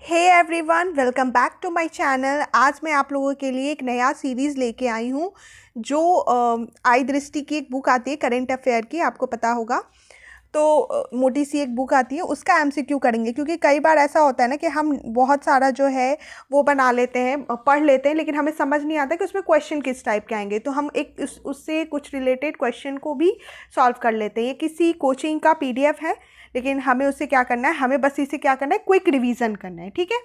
Hey everyone, welcome back to my channel. आज मैं आप लोगों के लिए एक नया सीरीज़ लेके आई हूँ जो आई दृष्टि की एक बुक आती है करेंट अफेयर की, आपको पता होगा। तो मोटी सी एक बुक आती है, उसका एमसीक्यू करेंगे क्योंकि कई बार ऐसा होता है ना कि हम बहुत सारा जो है वो बना लेते हैं, पढ़ लेते हैं, लेकिन हमें समझ नहीं आता कि उसमें क्वेश्चन किस टाइप के आएंगे। तो हम एक उससे कुछ रिलेटेड क्वेश्चन को भी सॉल्व कर लेते हैं। ये किसी कोचिंग का पीडीएफ है, लेकिन हमें उससे क्या करना है, हमें बस इसे क्या करना है, क्विक रिवीजन करना है। ठीक है,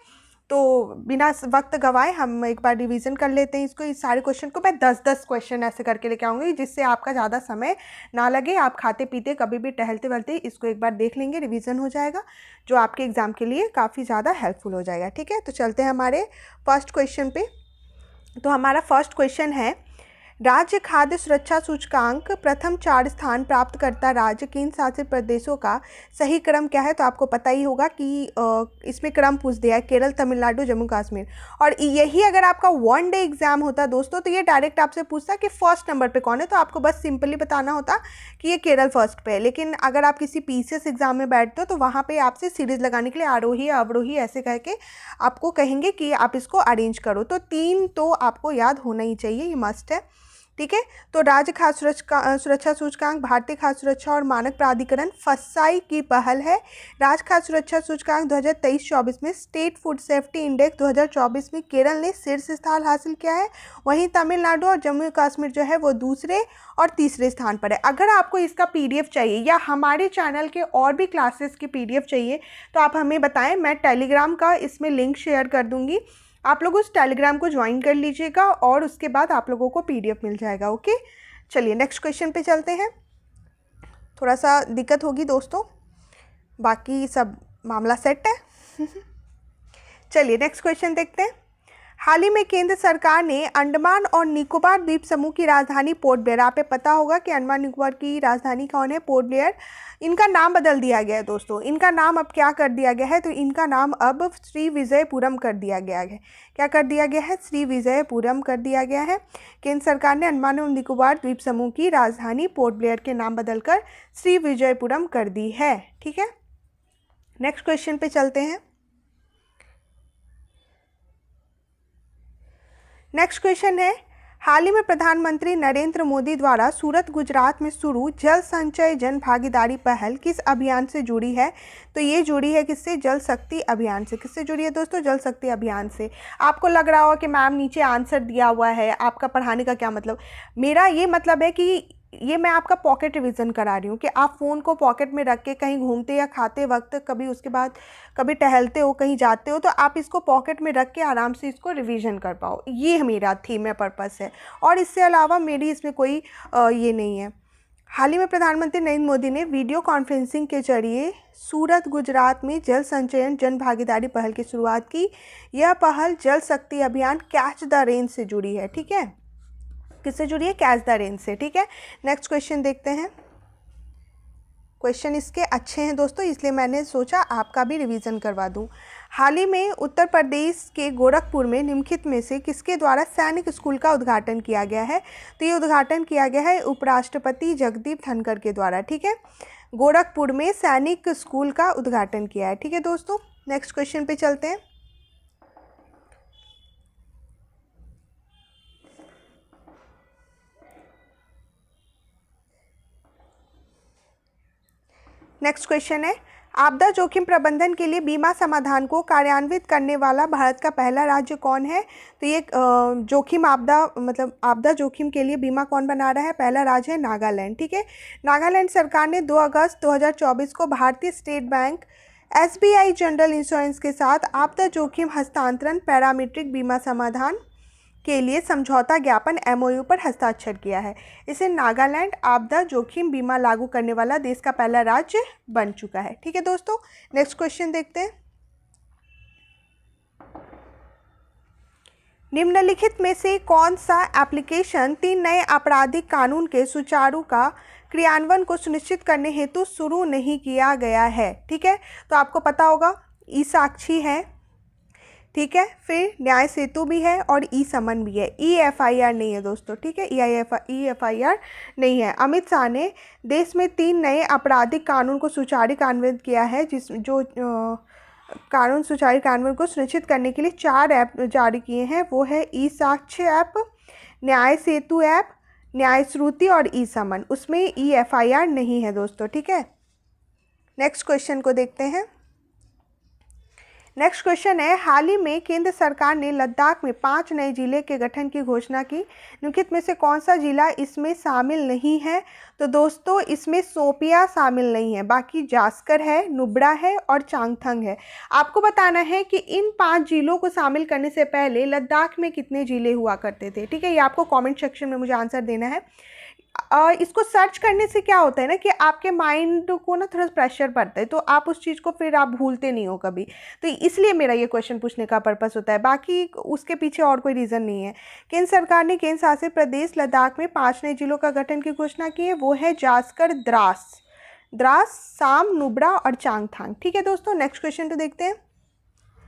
तो बिना वक्त गवाए हम एक बार रिवीजन कर लेते हैं इसको। इस सारे क्वेश्चन को मैं 10-10 क्वेश्चन ऐसे करके लेके आऊँगी, जिससे आपका ज़्यादा समय ना लगे। आप खाते पीते कभी भी टहलते वहलते इसको एक बार देख लेंगे, रिवीजन हो जाएगा, जो आपके एग्ज़ाम के लिए काफ़ी ज़्यादा हेल्पफुल हो जाएगा। ठीक है, तो चलते हैं हमारे फर्स्ट क्वेश्चन पे। तो हमारा फर्स्ट क्वेश्चन है, राज्य खाद्य सुरक्षा सूचकांक प्रथम 4 स्थान प्राप्त करता राज्य केंद्र शासित प्रदेशों का सही क्रम क्या है। तो आपको पता ही होगा कि इसमें क्रम पूछ दिया है, केरल, तमिलनाडु, जम्मू कश्मीर। और यही अगर आपका वन डे एग्जाम होता दोस्तों, तो ये डायरेक्ट आपसे पूछता कि फर्स्ट नंबर पे कौन है, तो आपको बस सिंपली बताना होता कि ये केरल फर्स्ट पे है। लेकिन अगर आप किसी पीसीएस एग्जाम में बैठते हो तो वहाँ पर आपसे सीरीज लगाने के लिए आरोही अवरोही ऐसे कह के आपको कहेंगे कि आप इसको अरेंज करो। तो 3 तो आपको याद होना ही चाहिए, ये मस्ट है। ठीक है, तो राज्य खाद्य सुरक्षा सूचकांक भारतीय खाद्य सुरक्षा और मानक प्राधिकरण फसाई की पहल है। राज्य खाद्य सुरक्षा सूचकांक 2023-24 में स्टेट फूड सेफ्टी इंडेक्स 2024 में केरल ने शीर्ष स्थान हासिल किया है। वहीं तमिलनाडु और जम्मू कश्मीर जो है वो दूसरे और तीसरे स्थान पर है। अगर आपको इसका पीडीएफ चाहिए या हमारे चैनल के और भी क्लासेस की पीडीएफ चाहिए तो आप हमें बताएं, मैं टेलीग्राम का इसमें लिंक शेयर कर दूंगी। आप लोग उस टेलीग्राम को ज्वाइन कर लीजिएगा और उसके बाद आप लोगों को पीडीएफ मिल जाएगा। ओके, चलिए नेक्स्ट क्वेश्चन पे चलते हैं। थोड़ा सा दिक्कत होगी दोस्तों, बाकी सब मामला सेट है। चलिए नेक्स्ट क्वेश्चन देखते हैं। हाल ही में केंद्र सरकार ने अंडमान और निकोबार द्वीप समूह की राजधानी पोर्ट ब्लेयर, आप पता होगा कि अंडमान निकोबार की राजधानी कौन है, पोर्ट ब्लेयर, इनका नाम बदल दिया गया है दोस्तों। इनका नाम अब क्या कर दिया गया है, तो इनका नाम अब श्रीविजयपुरम कर दिया गया है। क्या कर दिया गया है, श्रीविजयपुरम कर दिया गया है। केंद्र सरकार ने अंडमान और निकोबार द्वीप समूह की राजधानी पोर्ट ब्लेयर के नाम बदलकर श्रीविजयपुरम कर दी है। ठीक है, नेक्स्ट क्वेश्चन पे चलते हैं। नेक्स्ट क्वेश्चन है, हाल ही में प्रधानमंत्री नरेंद्र मोदी द्वारा सूरत गुजरात में शुरू जल संचय जन भागीदारी पहल किस अभियान से जुड़ी है। तो ये जुड़ी है किससे, जल शक्ति अभियान से। किससे जुड़ी है दोस्तों, जल शक्ति अभियान से। आपको लग रहा होगा कि मैम नीचे आंसर दिया हुआ है, आपका पढ़ाने का क्या मतलब। मेरा ये मतलब है कि ये मैं आपका पॉकेट रिवीजन करा रही हूँ कि आप फ़ोन को पॉकेट में रख के कहीं घूमते या खाते वक्त, कभी उसके बाद कभी टहलते हो, कहीं जाते हो, तो आप इसको पॉकेट में रख के आराम से इसको रिवीजन कर पाओ। ये मेरा थीम है, पर्पस है, और इससे अलावा मेरी इसमें कोई ये नहीं है। हाल ही में प्रधानमंत्री नरेंद्र मोदी ने वीडियो कॉन्फ्रेंसिंग के जरिए सूरत गुजरात में जल संचयन जन भागीदारी पहल की शुरुआत की। यह पहल जल शक्ति अभियान कैच द रेन से जुड़ी है। ठीक है, किससे जुड़ी है, कैच द रेन से। ठीक है, नेक्स्ट क्वेश्चन देखते हैं। क्वेश्चन इसके अच्छे हैं दोस्तों, इसलिए मैंने सोचा आपका भी रिवीजन करवा दूं। हाल ही में उत्तर प्रदेश के गोरखपुर में निम्नलिखित में से किसके द्वारा सैनिक स्कूल का उद्घाटन किया गया है। तो ये उद्घाटन किया गया है उपराष्ट्रपति जगदीप धनखड़ के द्वारा। ठीक है, गोरखपुर में सैनिक स्कूल का उद्घाटन किया है। ठीक है दोस्तों, नेक्स्ट क्वेश्चन पे चलते हैं। नेक्स्ट क्वेश्चन है, आपदा जोखिम प्रबंधन के लिए बीमा समाधान को कार्यान्वित करने वाला भारत का पहला राज्य कौन है। तो ये जोखिम आपदा मतलब आपदा जोखिम के लिए बीमा कौन बना रहा है, पहला राज्य है नागालैंड। ठीक है, नागालैंड सरकार ने 2 अगस्त 2024 को भारतीय state bank, SBI general insurance के साथ आपदा जोखिम हस्तांतरण पैरामीट्रिक बीमा समाधान के लिए समझौता ज्ञापन एमओयू पर हस्ताक्षर किया है। इसे नागालैंड आपदा जोखिम बीमा लागू करने वाला देश का पहला राज्य बन चुका है। ठीक है दोस्तों, नेक्स्ट क्वेश्चन देखते हैं। निम्नलिखित में से कौन सा एप्लीकेशन 3 नए आपराधिक कानून के सुचारू का क्रियान्वयन को सुनिश्चित करने हेतु शुरू नहीं किया गया है। ठीक है, तो आपको पता होगा ई साक्षी है, ठीक है, फिर न्याय सेतु भी है और ई समन भी है। ई एफआईआर नहीं है दोस्तों। ठीक है, ई एफआईआर नहीं है। अमित शाह ने देश में 3 नए आपराधिक कानून को सुचारू कार्यान्वित किया है, कानून सुचारू कार्यान्वयन को सुनिश्चित करने के लिए 4 ऐप जारी किए हैं। वो है ई साक्ष्य ऐप, न्याय सेतु ऐप, न्याय श्रुति और ई समन। उसमें ई FIR नहीं है दोस्तों, ठीक है। नेक्स्ट क्वेश्चन को देखते हैं। नेक्स्ट क्वेश्चन है, हाल ही में केंद्र सरकार ने लद्दाख में 5 नए जिले के गठन की घोषणा की। निम्नलिखित में से कौन सा जिला इसमें शामिल नहीं है? तो दोस्तों इसमें शोपियां शामिल नहीं है, बाकी जास्कर है, नुब्रा है और चांगथंग है। आपको बताना है कि इन 5 जिलों को शामिल करने से पहले लद्दाख में कितने जिले हुआ करते थे, ठीक है। ये आपको कॉमेंट सेक्शन में मुझे आंसर देना है। इसको सर्च करने से क्या होता है ना कि आपके माइंड को ना थोड़ा प्रेशर पड़ता है, तो आप उस चीज़ को फिर आप भूलते नहीं हो कभी, तो इसलिए मेरा ये क्वेश्चन पूछने का पर्पस होता है। बाकी उसके पीछे और कोई रीज़न नहीं है। केंद्र सरकार ने केंद्र शासित प्रदेश लद्दाख में 5 नए जिलों का गठन की घोषणा की है। वो है जास्कर, द्रास, साम, नुब्रा और चांगथांग, ठीक है दोस्तों। नेक्स्ट क्वेश्चन तो देखते हैं।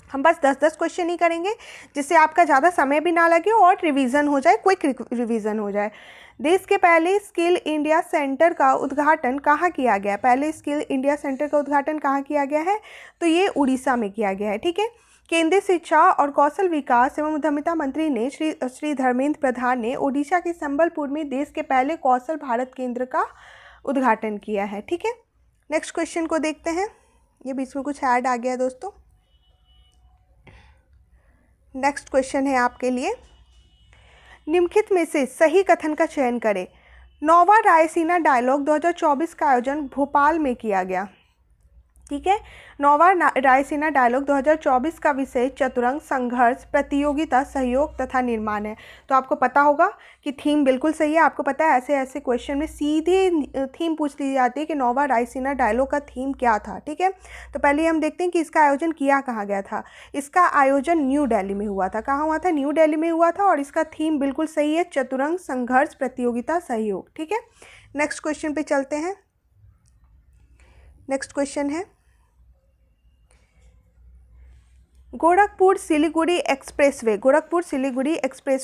हम बस 10-10 क्वेश्चन ही करेंगे, जिससे आपका ज़्यादा समय भी ना लगे और रिवीजन हो जाए, क्विक रिवीजन हो जाए। देश के पहले स्किल इंडिया सेंटर का उद्घाटन कहाँ किया गया? पहले स्किल इंडिया सेंटर का उद्घाटन कहाँ किया गया है? तो ये उड़ीसा में किया गया है, ठीक है। केंद्रीय शिक्षा और कौशल विकास एवं उद्यमिता मंत्री ने श्री धर्मेंद्र प्रधान ने ओडिशा के संबलपुर में देश के पहले कौशल भारत केंद्र का उद्घाटन किया है, ठीक है। नेक्स्ट क्वेश्चन को देखते हैं। ये बीच में कुछ ऐड आ गया है दोस्तों। नेक्स्ट क्वेश्चन है आपके लिए, निम्नलिखित में से सही कथन का चयन करें। नौवां रायसीना डायलॉग 2024 का आयोजन भोपाल में किया गया, ठीक है। नौवां रायसीना डायलॉग 2024 का विषय चतुरंग, संघर्ष, प्रतियोगिता, सहयोग तथा निर्माण है। तो आपको पता होगा कि थीम बिल्कुल सही है। आपको पता है ऐसे ऐसे क्वेश्चन में सीधे थीम पूछ ली जाती है कि नौवां रायसीना डायलॉग का थीम क्या था, ठीक है। तो पहले हम देखते हैं कि इसका आयोजन किया कहाँ गया था। इसका आयोजन न्यू दिल्ली में हुआ था। कहाँ हुआ था? न्यू दिल्ली में हुआ था। और इसका थीम बिल्कुल सही है, चतुरंग, संघर्ष, प्रतियोगिता, सहयोग, ठीक है। नेक्स्ट क्वेश्चन पे चलते हैं। नेक्स्ट क्वेश्चन है, गोरखपुर सिलीगुड़ी एक्सप्रेसवे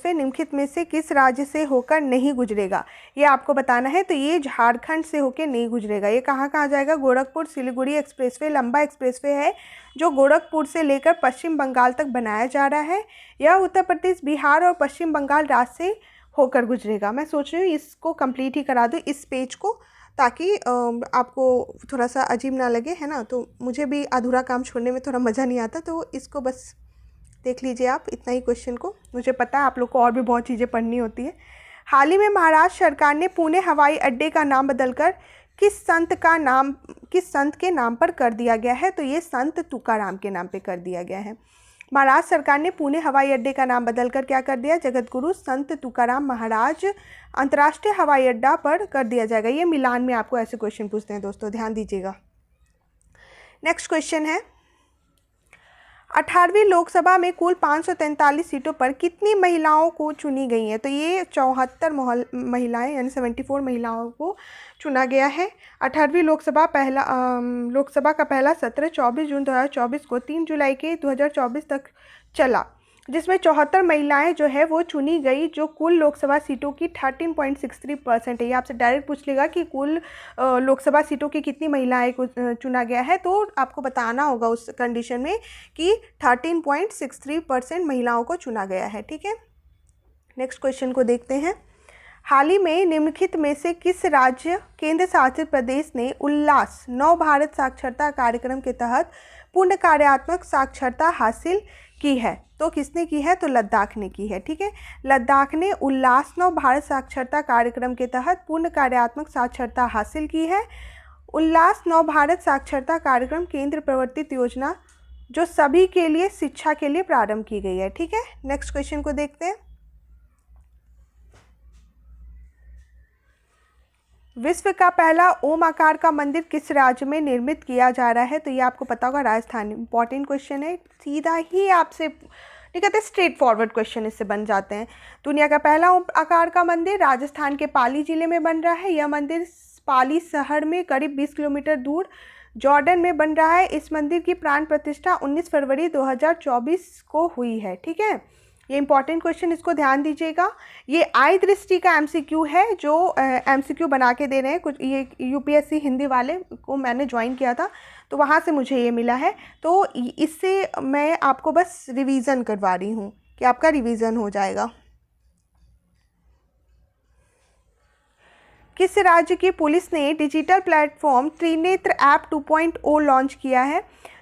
निम्नलिखित में से किस राज्य से होकर नहीं गुजरेगा? ये आपको बताना है। तो ये झारखंड से होकर नहीं गुजरेगा। ये कहाँ कहाँ जाएगा? गोरखपुर सिलीगुड़ी एक्सप्रेसवे लंबा एक्सप्रेसवे है जो गोरखपुर से लेकर पश्चिम बंगाल तक बनाया जा रहा है। यह उत्तर प्रदेश, बिहार और पश्चिम बंगाल राज्य से होकर गुजरेगा। मैं सोच रही हूँ इसको कंप्लीट ही करा दूँ, इस पेज को, ताकि आपको थोड़ा सा अजीब ना लगे, है ना। तो मुझे भी अधूरा काम छोड़ने में थोड़ा मज़ा नहीं आता, तो इसको बस देख लीजिए आप, इतना ही क्वेश्चन को। मुझे पता है आप लोग को और भी बहुत चीज़ें पढ़नी होती है। हाल ही में महाराष्ट्र सरकार ने पुणे हवाई अड्डे का नाम बदलकर किस संत के नाम पर कर दिया गया है? तो ये संत तुकाराम के नाम पे कर दिया गया है। महाराष्ट्र सरकार ने पुणे हवाई अड्डे का नाम बदलकर क्या कर दिया? जगतगुरु संत तुकाराम महाराज अंतर्राष्ट्रीय हवाई अड्डा पर कर दिया जाएगा। ये मिलान में आपको ऐसे क्वेश्चन पूछते हैं दोस्तों, ध्यान दीजिएगा। नेक्स्ट क्वेश्चन है, 18वीं लोकसभा में कुल 543 सीटों पर कितनी महिलाओं को चुनी गई हैं? तो ये 74 महिलाएं यानी 74 महिलाओं को चुना गया है। 18वीं लोकसभा का पहला सत्र 24 जून 2024 को 3 जुलाई के 2024 तक चला, जिसमें 74 महिलाएं जो है वो चुनी गई, जो कुल लोकसभा सीटों की 13.63% है। ये आपसे डायरेक्ट पूछ लेगा कि कुल लोकसभा सीटों की कितनी महिलाएं को चुना गया है, तो आपको बताना होगा उस कंडीशन में कि 13.63% महिलाओं को चुना गया है, ठीक है। नेक्स्ट क्वेश्चन को देखते हैं। हाल ही में निम्नलिखित में से किस राज्य केंद्र शासित प्रदेश ने उल्लास नव भारत साक्षरता कार्यक्रम के तहत पूर्ण कार्यात्मक साक्षरता हासिल की है? तो किसने की है? तो लद्दाख ने की है, ठीक है। लद्दाख ने उल्लास नव भारत साक्षरता कार्यक्रम के तहत पूर्ण कार्यात्मक साक्षरता हासिल की है। उल्लास नव भारत साक्षरता कार्यक्रम केंद्र प्रवर्तित योजना जो सभी के लिए शिक्षा के लिए प्रारंभ की गई है, ठीक है। नेक्स्ट क्वेश्चन को देखते हैं। विश्व का पहला ओम आकार का मंदिर किस राज्य में निर्मित किया जा रहा है? तो ये आपको पता होगा, राजस्थान। इंपॉर्टेंट क्वेश्चन है, सीधा ही आपसे नहीं कहते, स्ट्रेट फॉरवर्ड क्वेश्चन इससे बन जाते हैं। दुनिया का पहला ओम आकार का मंदिर राजस्थान के पाली जिले में बन रहा है। यह मंदिर पाली शहर में करीब 20 किलोमीटर दूर जॉर्डन में बन रहा है। इस मंदिर की प्राण प्रतिष्ठा 19 फरवरी 2024 को हुई है, ठीक है। ये इंपॉर्टेंट क्वेश्चन, इसको ध्यान दीजिएगा। ये आई दृष्टि का MCQ है, जो MCQ बना के दे रहे हैं कुछ, ये UPSC हिंदी वाले को मैंने ज्वाइन किया था, तो वहाँ से मुझे ये मिला है। तो इससे मैं आपको बस रिवीजन करवा रही हूँ कि आपका रिवीजन हो जाएगा। किस राज्य की पुलिस ने digital platform Trinetra app 2.0 launch किया है?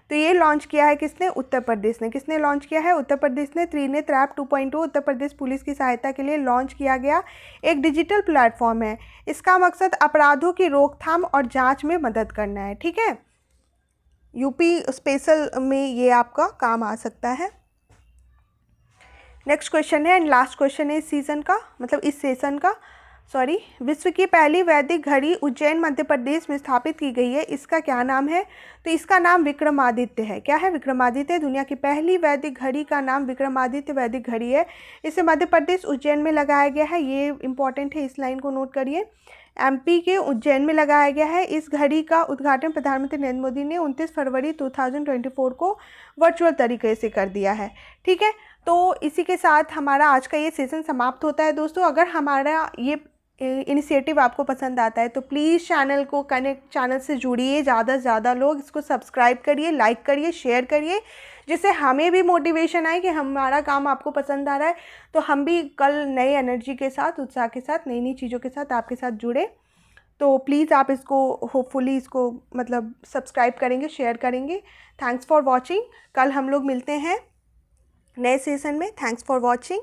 तो ये लॉन्च किया है किसने? उत्तर प्रदेश ने। किसने लॉन्च किया है? उत्तर प्रदेश ने। त्रिनेत्र ऐप 2.0 उत्तर प्रदेश पुलिस की सहायता के लिए लॉन्च किया गया एक डिजिटल प्लेटफॉर्म है। इसका मकसद अपराधों की रोकथाम और जांच में मदद करना है। ठीक है, यूपी स्पेशल में ये आपका काम आ सकता है। नेक्स्ट क्वेश्चन है एंड लास्ट क्वेश्चन है इस सीजन का, मतलब इस सेशन का, सॉरी। विश्व की पहली वैदिक घड़ी उज्जैन मध्य प्रदेश में स्थापित की गई है, इसका क्या नाम है? तो इसका नाम विक्रमादित्य है। क्या है? विक्रमादित्य। दुनिया की पहली वैदिक घड़ी का नाम विक्रमादित्य वैदिक घड़ी है। इसे मध्य प्रदेश उज्जैन में लगाया गया है। ये इंपॉर्टेंट है, इस लाइन को नोट करिए। एमपी के उज्जैन में लगाया गया है। इस घड़ी का उद्घाटन प्रधानमंत्री नरेंद्र मोदी ने 29 फरवरी 2024 को वर्चुअल तरीके से कर दिया है। ठीक है, तो इसी के साथ हमारा आज का ये सेशन समाप्त होता है। दोस्तों, अगर हमारा ये इनिशिएटिव आपको पसंद आता है तो प्लीज़ चैनल से जुड़िए, ज़्यादा से ज़्यादा लोग इसको सब्सक्राइब करिए, लाइक करिए, शेयर करिए, जिससे हमें भी मोटिवेशन आए कि हमारा काम आपको पसंद आ रहा है, तो हम भी कल नए एनर्जी के साथ, उत्साह के साथ, नई नई चीज़ों के साथ आपके साथ जुड़े। तो प्लीज़ आप इसको होपफुली इसको मतलब सब्सक्राइब करेंगे, शेयर करेंगे। Thanks for watching. कल हम लोग मिलते हैं नए सेशन में। Thanks for watching.